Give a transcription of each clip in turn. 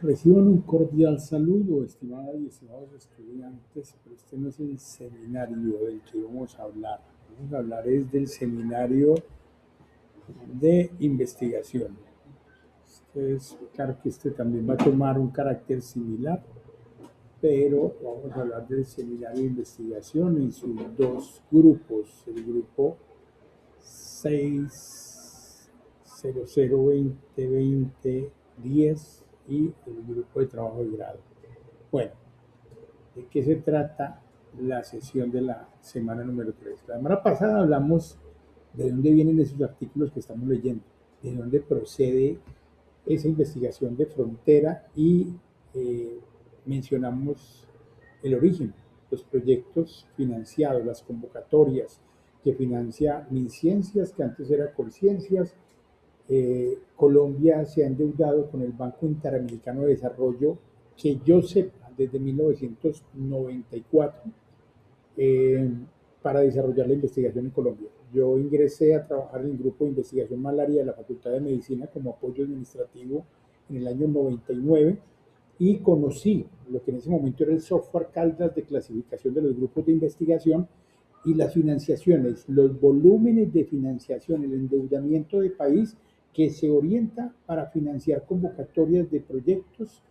Reciban un cordial saludo, estimadas y estimados estudiantes, pero este no es el seminario del que vamos a hablar. Vamos a hablar es del seminario de investigación. Claro que este también va a tomar un carácter similar, pero vamos a hablar del seminario de investigación en sus dos grupos. El grupo 600202010 y el grupo de trabajo de grado. Bueno, ¿de qué se trata la sesión de la semana número 3? La semana pasada hablamos de dónde vienen esos artículos que estamos leyendo, de dónde procede esa investigación de frontera y eh, mencionamos el origen, los proyectos financiados, las convocatorias que financia MinCiencias, que antes era Colciencias. Colombia se ha endeudado con el Banco Interamericano de Desarrollo, que yo sepa, desde 1994, eh, para desarrollar la investigación en Colombia. Yo ingresé a trabajar en el grupo de investigación malaria de la Facultad de Medicina como apoyo administrativo en el año 99 y conocí lo que en ese momento era el software Caldas de clasificación de los grupos de investigación y las financiaciones, los volúmenes de financiación, el endeudamiento de país que se orienta para financiar convocatorias de proyectos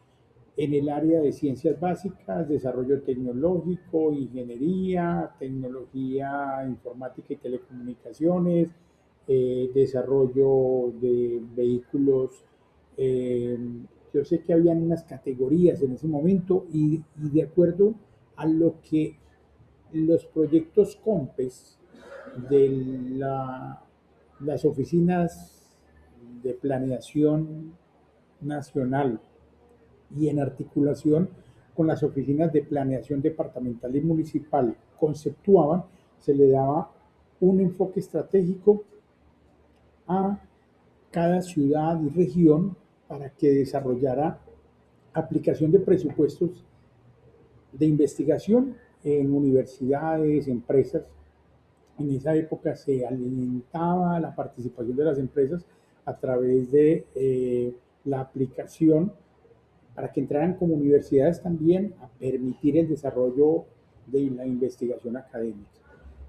en el área de ciencias básicas, desarrollo tecnológico, ingeniería, tecnología informática y telecomunicaciones, desarrollo de vehículos. eh, yo sé que habían unas categorías en ese momento y de acuerdo a lo que los proyectos COMPES de las oficinas de planeación nacional y en articulación con las oficinas de planeación departamental y municipal conceptuaban, se le daba un enfoque estratégico a cada ciudad y región para que desarrollara aplicación de presupuestos de investigación en universidades, empresas. En esa época se alentaba la participación de las empresas a través de la aplicación para que entraran como universidades también a permitir el desarrollo de la investigación académica.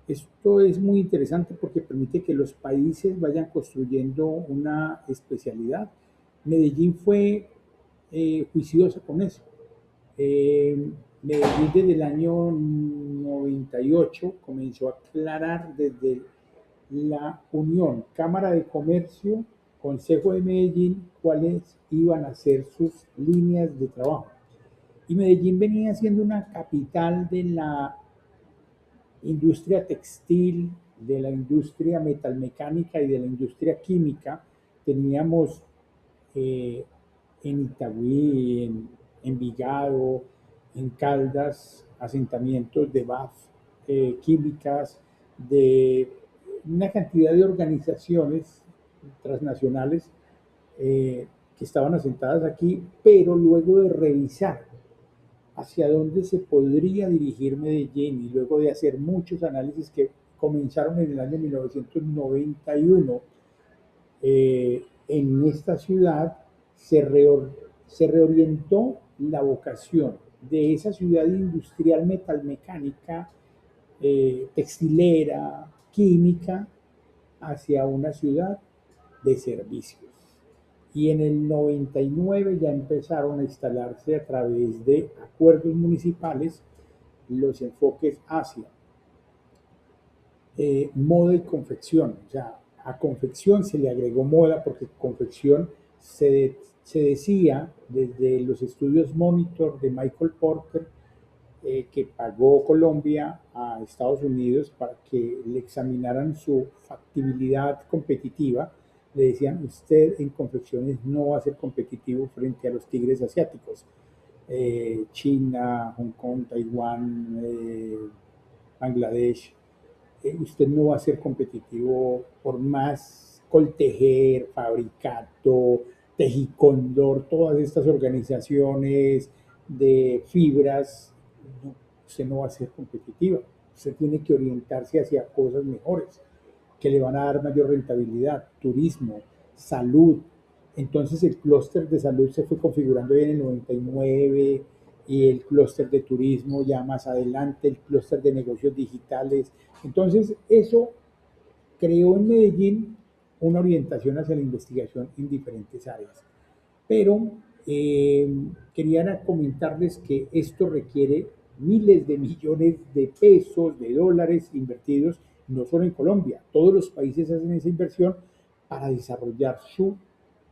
Esto es muy interesante porque permite que los países vayan construyendo una especialidad. Medellín fue juiciosa con eso. Medellín desde el año 98 comenzó a aclarar desde la Unión, Cámara de Comercio, Consejo de Medellín, cuáles iban a ser sus líneas de trabajo. Y Medellín venía siendo una capital de la industria textil, de la industria metalmecánica y de la industria química. Teníamos eh, en Itagüí, en Envigado, en Caldas, asentamientos de BAF, químicas, de una cantidad de organizaciones transnacionales que estaban asentadas aquí, pero luego de revisar hacia dónde se podría dirigir Medellín y luego de hacer muchos análisis que comenzaron en el año 1991 en esta ciudad, se reorientó la vocación de esa ciudad industrial metalmecánica, textilera, química, hacia una ciudad de servicios. Y en el 99 ya empezaron a instalarse a través de acuerdos municipales los enfoques hacia moda y confección. O sea, a confección se le agregó moda porque confección se decía desde los estudios Monitor de Michael Porter que pagó Colombia a Estados Unidos para que le examinaran su factibilidad competitiva. Le decían, usted en confecciones no va a ser competitivo frente a los tigres asiáticos. China, Hong Kong, Taiwán, Bangladesh. Usted no va a ser competitivo por más Coltejer, Fabricato, Tejicondor, todas estas organizaciones de fibras, no, usted no va a ser competitiva. Usted tiene que orientarse hacia cosas mejores que le van a dar mayor rentabilidad, turismo, salud, Entonces el clúster de salud se fue configurando en el 99 y el clúster de turismo ya más adelante, el clúster de negocios digitales. Entonces eso creó en Medellín una orientación hacia la investigación en diferentes áreas. Pero quería comentarles que esto requiere miles de millones de pesos, de dólares invertidos, no solo en Colombia, todos los países hacen esa inversión para desarrollar su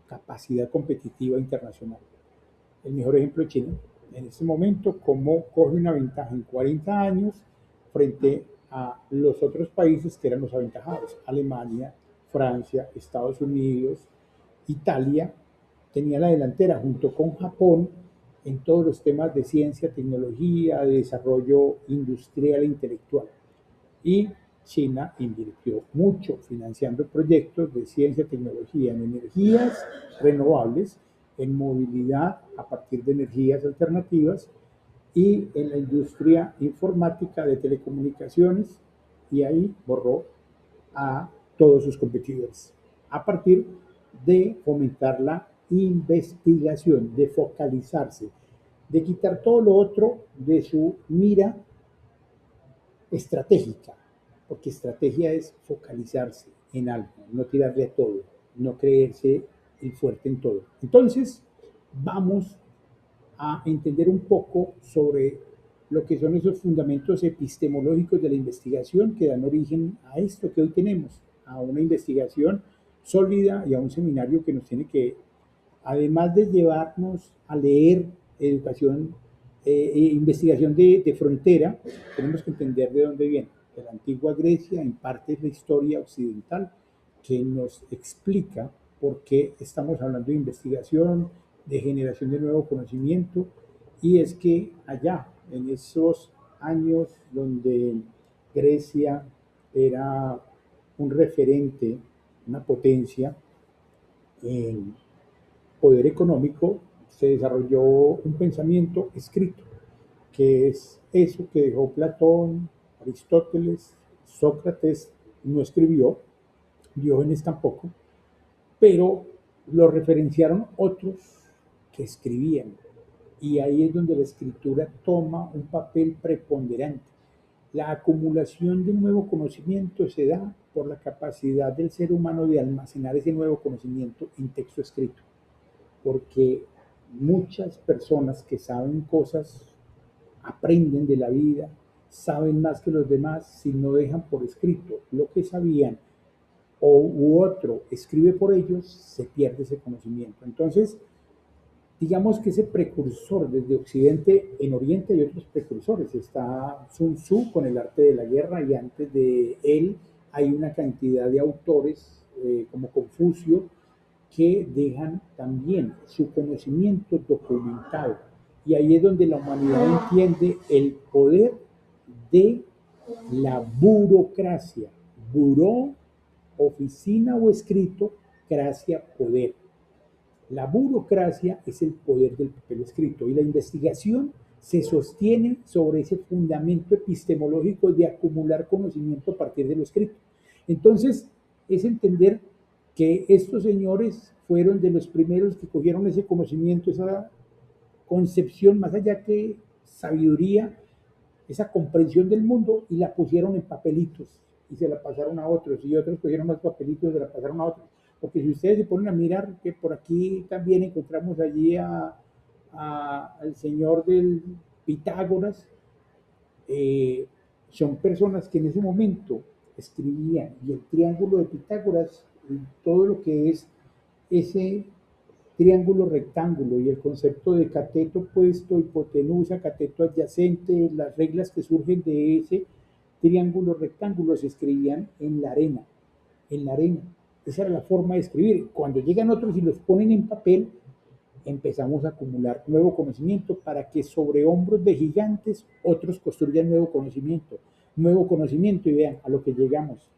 capacidad competitiva internacional. El mejor ejemplo es China. En este momento, cómo coge una ventaja en 40 años frente a los otros países que eran los aventajados. Alemania, Francia, Estados Unidos, Italia, tenía la delantera junto con Japón en todos los temas de ciencia, tecnología, de desarrollo industrial e intelectual. Y China invirtió mucho financiando proyectos de ciencia y tecnología en energías renovables, en movilidad a partir de energías alternativas y en la industria informática de telecomunicaciones, y ahí borró a todos sus competidores a partir de fomentar la investigación, de focalizarse, de quitar todo lo otro de su mira estratégica, porque estrategia es focalizarse en algo, no tirarle a todo, no creerse el fuerte en todo. Entonces, vamos a entender un poco sobre lo que son esos fundamentos epistemológicos de la investigación que dan origen a esto que hoy tenemos, a una investigación sólida y a un seminario que nos tiene que, además de llevarnos a leer educación, investigación de frontera, tenemos que entender de dónde viene. De la antigua Grecia, en parte es la historia occidental que nos explica por qué estamos hablando de investigación, de generación de nuevo conocimiento, y es que allá, en esos años donde Grecia era un referente, una potencia en poder económico, se desarrolló un pensamiento escrito, que es eso que dejó Platón, Aristóteles, Sócrates no escribió, Diógenes tampoco, pero lo referenciaron otros que escribían. Y ahí es donde la escritura toma un papel preponderante. La acumulación de nuevo conocimiento se da por la capacidad del ser humano de almacenar ese nuevo conocimiento en texto escrito, porque muchas personas que saben cosas aprenden de la vida, saben más que los demás si no dejan por escrito lo que sabían u otro escribe por ellos, se pierde ese conocimiento. Entonces, digamos que ese precursor desde Occidente, en Oriente hay otros precursores. Está Sun Tzu con el arte de la guerra y antes de él hay una cantidad de autores como Confucio que dejan también su conocimiento documentado. Y ahí es donde la humanidad entiende el poder de la burocracia. Buró, oficina o escrito, cracia, poder. La burocracia es el poder del papel escrito y la investigación se sostiene sobre ese fundamento epistemológico de acumular conocimiento a partir de lo escrito. Entonces, es entender que estos señores fueron de los primeros que cogieron ese conocimiento, esa concepción, más allá que sabiduría, esa comprensión del mundo y la pusieron en papelitos y se la pasaron a otros y otros cogieron más papelitos y se la pasaron a otros. Porque si ustedes se ponen a mirar, que por aquí también encontramos allí al señor del Pitágoras, son personas que en ese momento escribían y el triángulo de Pitágoras, todo lo que es ese triángulo rectángulo y el concepto de cateto opuesto, hipotenusa, cateto adyacente, las reglas que surgen de ese triángulo rectángulo se escribían en la arena, en la arena. Esa era la forma de escribir. Cuando llegan otros y los ponen en papel, empezamos a acumular nuevo conocimiento para que sobre hombros de gigantes otros construyan nuevo conocimiento y vean a lo que llegamos.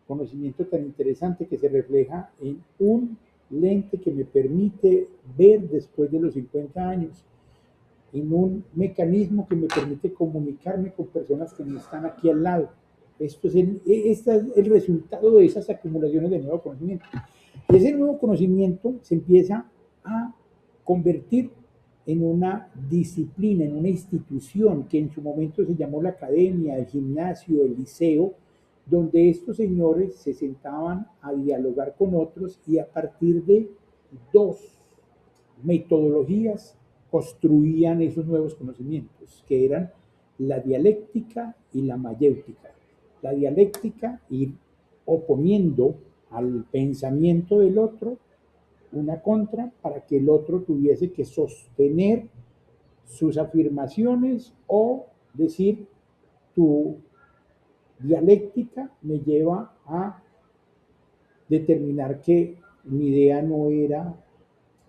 Conocimiento tan interesante que se refleja en un lente que me permite ver después de los 50 años, en un mecanismo que me permite comunicarme con personas que no están aquí al lado. Este es el resultado de esas acumulaciones de nuevo conocimiento. Y ese nuevo conocimiento se empieza a convertir en una disciplina, en una institución que en su momento se llamó la academia, el gimnasio, el liceo, donde estos señores se sentaban a dialogar con otros y a partir de dos metodologías construían esos nuevos conocimientos, que eran la dialéctica y la mayéutica. La dialéctica, ir oponiendo al pensamiento del otro una contra para que el otro tuviese que sostener sus afirmaciones o decir tu dialéctica me lleva a determinar que mi idea no era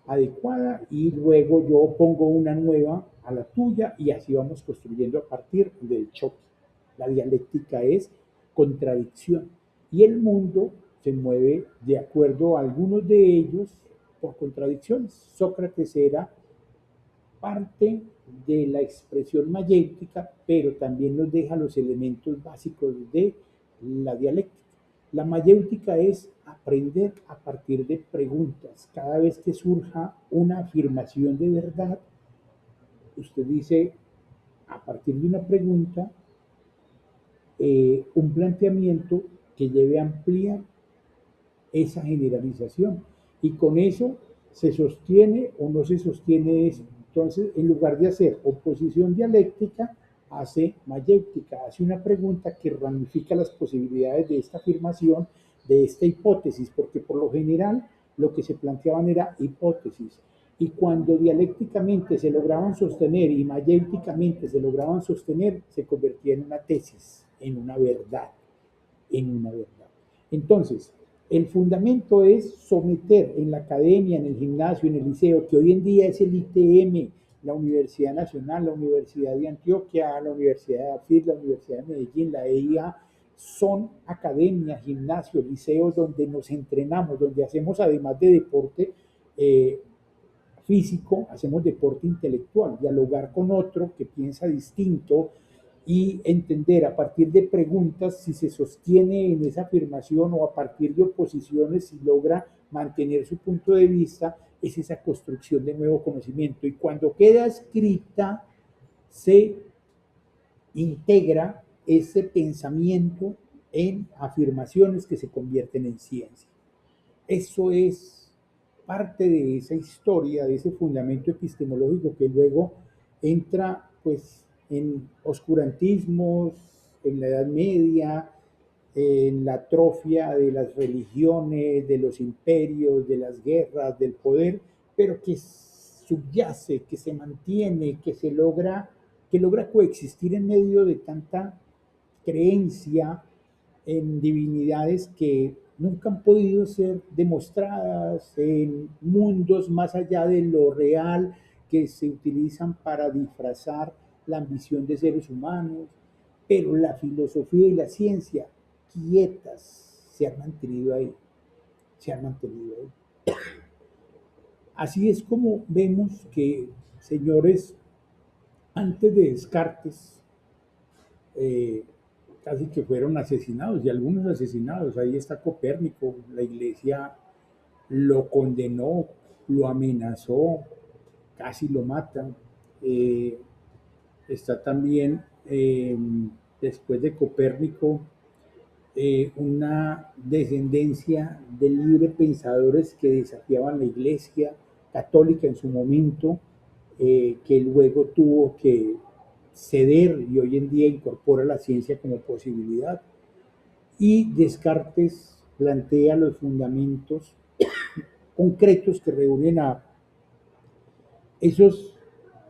adecuada y luego yo pongo una nueva a la tuya y así vamos construyendo a partir del choque. La dialéctica es contradicción y el mundo se mueve de acuerdo a algunos de ellos por contradicciones. Sócrates era parte de la expresión mayéutica, pero también nos deja los elementos básicos de la dialéctica. La mayéutica es aprender a partir de preguntas. Cada vez que surja una afirmación de verdad, usted dice, a partir de una pregunta, un planteamiento que lleve a ampliar esa generalización. Y con eso se sostiene o no se sostiene eso. Entonces, en lugar de hacer oposición dialéctica, hace mayéutica, hace una pregunta que ramifica las posibilidades de esta afirmación, de esta hipótesis, porque por lo general lo que se planteaban era hipótesis. Y cuando dialécticamente se lograban sostener y mayéuticamente se lograban sostener, se convertía en una tesis, en una verdad, en una verdad. Entonces, el fundamento es someter en la academia, en el gimnasio, en el liceo, que hoy en día es el ITM, la Universidad Nacional, la Universidad de Antioquia, la Universidad de AFID, la Universidad de Medellín, la EIA, son academias, gimnasios, liceos donde nos entrenamos, donde hacemos además de deporte físico, hacemos deporte intelectual, dialogar con otro que piensa distinto, y entender a partir de preguntas si se sostiene en esa afirmación o a partir de oposiciones si logra mantener su punto de vista, es esa construcción de nuevo conocimiento. Y cuando queda escrita, se integra ese pensamiento en afirmaciones que se convierten en ciencia. Eso es parte de esa historia, de ese fundamento epistemológico que luego entra pues en oscurantismos, en la Edad Media, en la atrofia de las religiones, de los imperios, de las guerras, del poder, pero que subyace, que se mantiene, que logra coexistir en medio de tanta creencia en divinidades que nunca han podido ser demostradas, en mundos más allá de lo real que se utilizan para disfrazar la ambición de seres humanos, pero la filosofía y la ciencia quietas se han mantenido ahí, se han mantenido ahí. Así es como vemos que, señores, antes de Descartes, eh, casi que fueron asesinados y algunos asesinados. Ahí está Copérnico, la iglesia lo condenó, lo amenazó, casi lo matan. Está también, después de Copérnico, una descendencia de libre pensadores que desafiaban la iglesia católica en su momento, que luego tuvo que ceder y hoy en día incorpora la ciencia como posibilidad. Y Descartes plantea los fundamentos concretos que reúnen a esos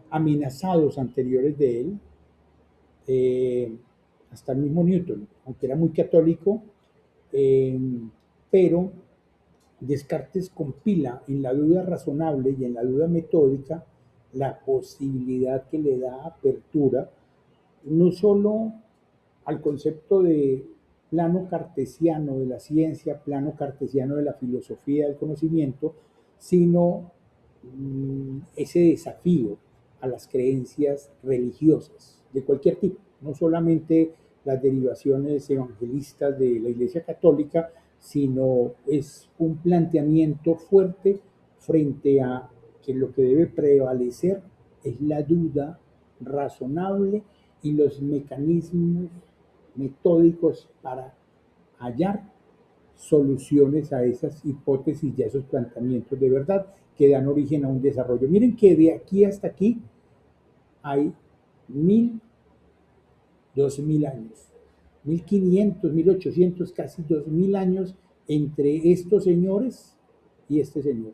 amenazados anteriores de él, hasta el mismo Newton, aunque era muy católico, eh, pero Descartes compila en la duda razonable y en la duda metódica la posibilidad que le da apertura no solo al concepto de plano cartesiano de la ciencia, plano cartesiano de la filosofía del conocimiento, sino ese desafío a las creencias religiosas de cualquier tipo, no solamente las derivaciones evangelistas de la Iglesia Católica, sino es un planteamiento fuerte frente a que lo que debe prevalecer es la duda razonable y los mecanismos metódicos para hallar soluciones a esas hipótesis y a esos planteamientos de verdad que dan origen a un desarrollo. Miren que de aquí hasta aquí hay 1000, 2000 años, 1500, 1800, casi 2000 años entre estos señores y este señor,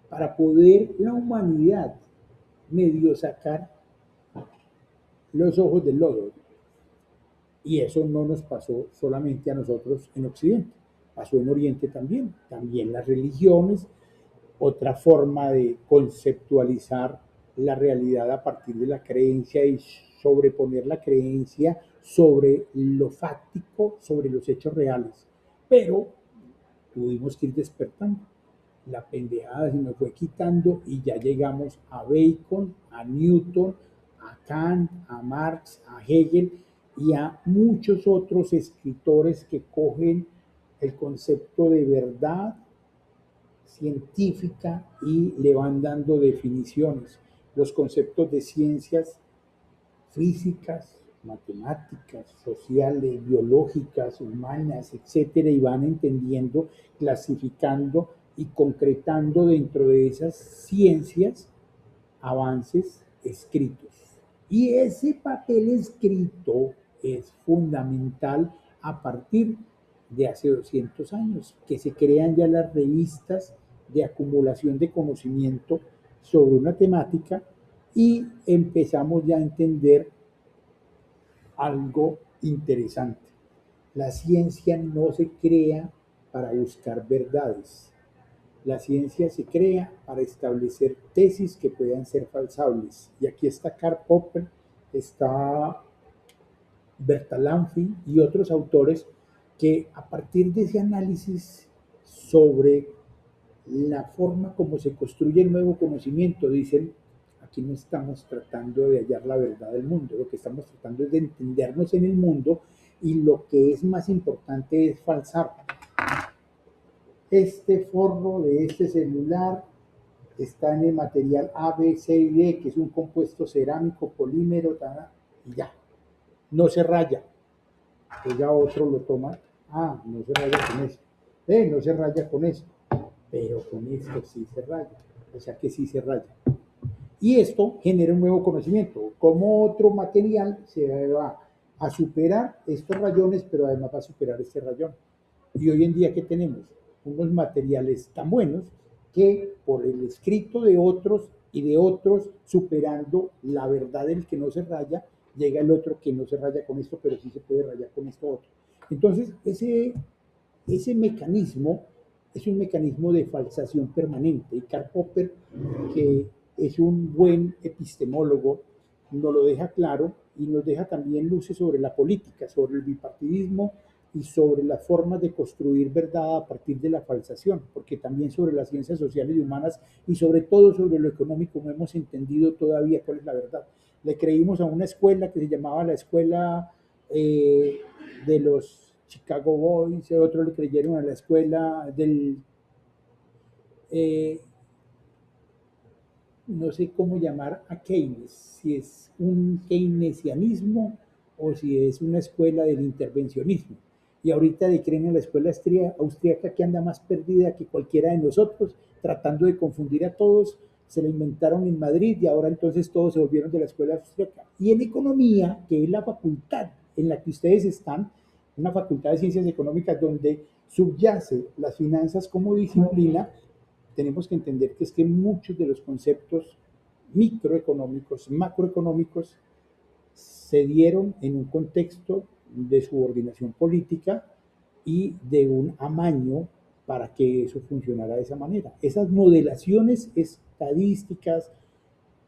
para poder la humanidad medio sacar los ojos del lodo. Y eso no nos pasó solamente a nosotros en Occidente, pasó en Oriente también. También las religiones, otra forma de conceptualizar la realidad a partir de la creencia y sobreponer la creencia sobre lo fáctico, sobre los hechos reales. Pero tuvimos que ir despertando. La pendejada se me fue quitando y ya llegamos a Bacon, a Newton, a Kant, a Marx, a Hegel y a muchos otros escritores que cogen el concepto de verdad científica y le van dando definiciones. Los conceptos de ciencias físicas, matemáticas, sociales, biológicas, humanas, etcétera, y van entendiendo, clasificando y concretando dentro de esas ciencias avances escritos. Y ese papel escrito es fundamental a partir de hace 200 años, que se crean ya las revistas de acumulación de conocimiento sobre una temática y empezamos ya a entender algo interesante. La ciencia no se crea para buscar verdades. La ciencia se crea para establecer tesis que puedan ser falsables. Y aquí está Karl Popper, está Bertalanffy y otros autores que a partir de ese análisis sobre la forma como se construye el nuevo conocimiento, dicen, aquí no estamos tratando de hallar la verdad del mundo, lo que estamos tratando es de entendernos en el mundo y lo que es más importante es falsar. Este forro de este celular está en el material A, B, C y D, que es un compuesto cerámico, polímero, y ya, no se raya. Ya otro lo toma, no se raya con eso, no se raya con eso, pero con esto sí se raya, o sea que sí se raya. Y esto genera un nuevo conocimiento, como otro material se va a superar estos rayones, pero además va a superar este rayón. Y hoy en día, ¿qué tenemos? Unos materiales tan buenos que por el escrito de otros y de otros, superando la verdad del que no se raya, llega el otro que no se raya con esto, pero sí se puede rayar con esto otro. Entonces, ese mecanismo es un mecanismo de falsación permanente. Y Karl Popper, que es un buen epistemólogo, nos lo deja claro y nos deja también luces sobre la política, sobre el bipartidismo y sobre las formas de construir verdad a partir de la falsación, porque también sobre las ciencias sociales y humanas y sobre todo sobre lo económico no hemos entendido todavía cuál es la verdad. Le creímos a una escuela que se llamaba la escuela de los Chicago Boys, otros le creyeron a la escuela del no sé cómo llamar a Keynes, si es un keynesianismo o si es una escuela del intervencionismo. Y ahorita le creen en la escuela austríaca que anda más perdida que cualquiera de nosotros, tratando de confundir a todos. Se la inventaron en Madrid y ahora entonces todos se volvieron de la escuela austríaca. Y en economía, que es la facultad en la que ustedes están, una facultad de ciencias económicas donde subyace las finanzas como disciplina, tenemos que entender que es que muchos de los conceptos microeconómicos, macroeconómicos, se dieron en un contexto de subordinación política y de un amaño para que eso funcionara de esa manera. Esas modelaciones estadísticas,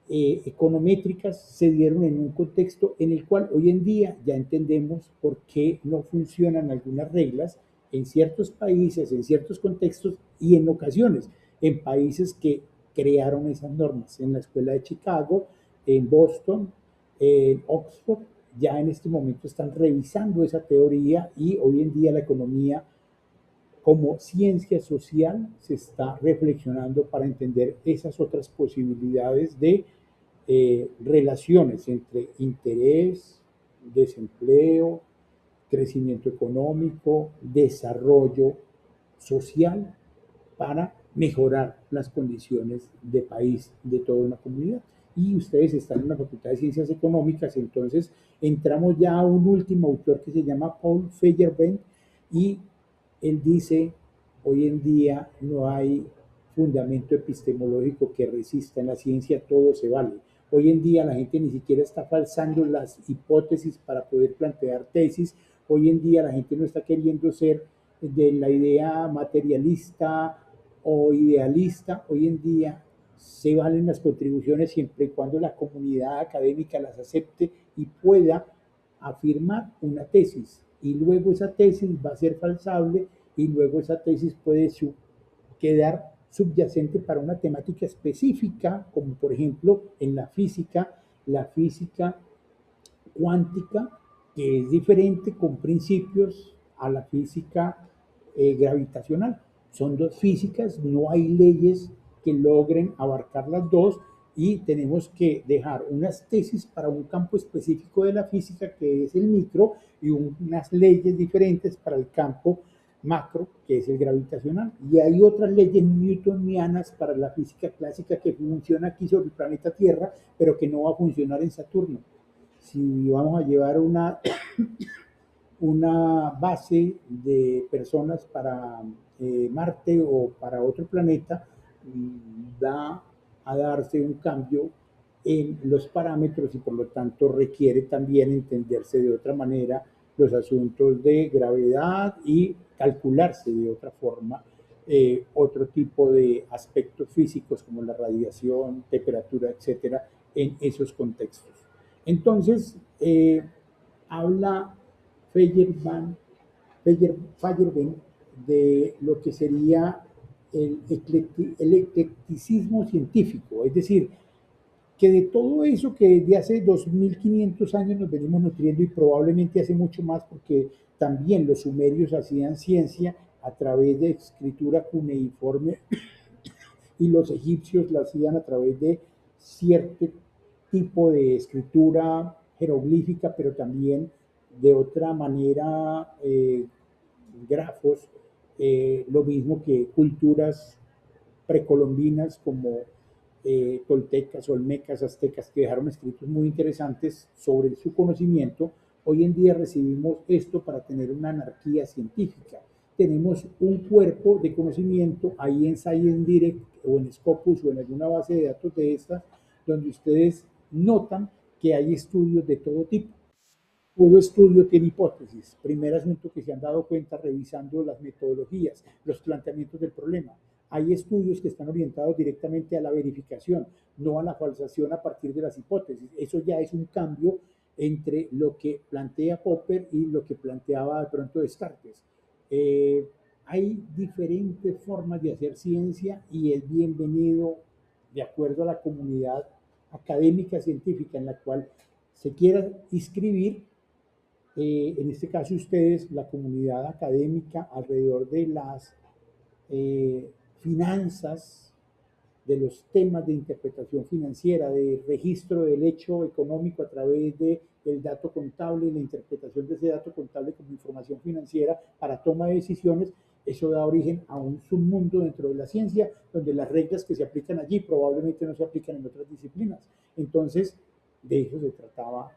econométricas se dieron en un contexto en el cual hoy en día ya entendemos por qué no funcionan algunas reglas en ciertos países, en ciertos contextos y en ocasiones en países que crearon esas normas. En la escuela de Chicago, en Boston, en Oxford, ya en este momento están revisando esa teoría y hoy en día la economía como ciencia social se está reflexionando para entender esas otras posibilidades de relaciones entre interés, desempleo, crecimiento económico, desarrollo social para mejorar las condiciones de país de toda una comunidad. Y ustedes están en la Facultad de Ciencias Económicas, entonces entramos ya a un último autor que se llama Paul Feyerabend y él dice, hoy en día no hay fundamento epistemológico que resista en la ciencia, todo se vale. Hoy en día la gente ni siquiera está falsando las hipótesis para poder plantear tesis. Hoy en día la gente no está queriendo ser de la idea materialista o idealista. Hoy en día se valen las contribuciones siempre y cuando la comunidad académica las acepte y pueda afirmar una tesis. Y luego esa tesis va a ser falsable y luego esa tesis puede quedar subyacente para una temática específica, como por ejemplo en la física cuántica, que es diferente con principios a la física gravitacional. Son dos físicas, no hay leyes que logren abarcar las dos y tenemos que dejar unas tesis para un campo específico de la física que es el micro y unas leyes diferentes para el campo macro, que es el gravitacional. Y hay otras leyes newtonianas para la física clásica que funciona aquí sobre el planeta Tierra, pero que no va a funcionar en Saturno. Si vamos a llevar una base de personas para Marte o para otro planeta, va a darse un cambio en los parámetros y por lo tanto requiere también entenderse de otra manera los asuntos de gravedad y calcularse de otra forma otro tipo de aspectos físicos como la radiación, temperatura, etcétera, en esos contextos. Entonces, habla Feyerabend de lo que sería el eclecticismo científico, es decir, que de todo eso que desde hace 2500 años nos venimos nutriendo y probablemente hace mucho más porque también los sumerios hacían ciencia a través de escritura cuneiforme y los egipcios la hacían a través de cierto tipo de escritura jeroglífica, pero también de otra manera grafos, lo mismo que culturas precolombinas como toltecas, olmecas, aztecas, que dejaron escritos muy interesantes sobre su conocimiento. Hoy en día recibimos esto para tener una anarquía científica. Tenemos un cuerpo de conocimiento ahí en Science Direct o en Scopus o en alguna base de datos de estas, donde ustedes notan que hay estudios de todo tipo. Todo estudio tiene hipótesis. Primer asunto que se han dado cuenta revisando las metodologías, los planteamientos del problema. Hay estudios que están orientados directamente a la verificación, no a la falsación a partir de las hipótesis. Eso ya es un cambio entre lo que plantea Popper y lo que planteaba de pronto Descartes. Hay diferentes formas de hacer ciencia y es bienvenido de acuerdo a la comunidad académica científica en la cual se quiera inscribir en este caso ustedes, la comunidad académica, alrededor de las finanzas, de los temas de interpretación financiera, de registro del hecho económico a través del dato contable y la interpretación de ese dato contable como información financiera para toma de decisiones, eso da origen a un submundo dentro de la ciencia, donde las reglas que se aplican allí probablemente no se aplican en otras disciplinas. Entonces, de eso se trataba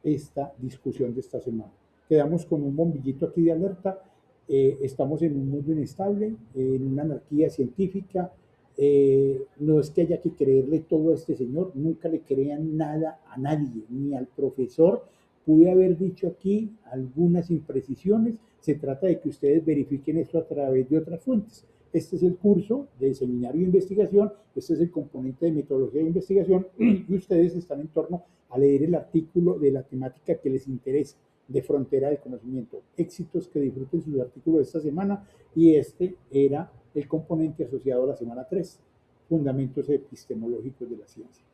esta discusión de esta semana. Quedamos con un bombillito aquí de alerta. Estamos en un mundo inestable, en una anarquía científica. No es que haya que creerle todo a este señor, nunca le crean nada a nadie, ni al profesor. Pude haber dicho aquí algunas imprecisiones. Se trata de que ustedes verifiquen esto a través de otras fuentes. Este es el curso de seminario de investigación, este es el componente de metodología de investigación y ustedes están en torno a leer el artículo de la temática que les interesa, de frontera del conocimiento. Éxitos, que disfruten sus artículos de esta semana y este era el componente asociado a la semana 3, fundamentos epistemológicos de la ciencia.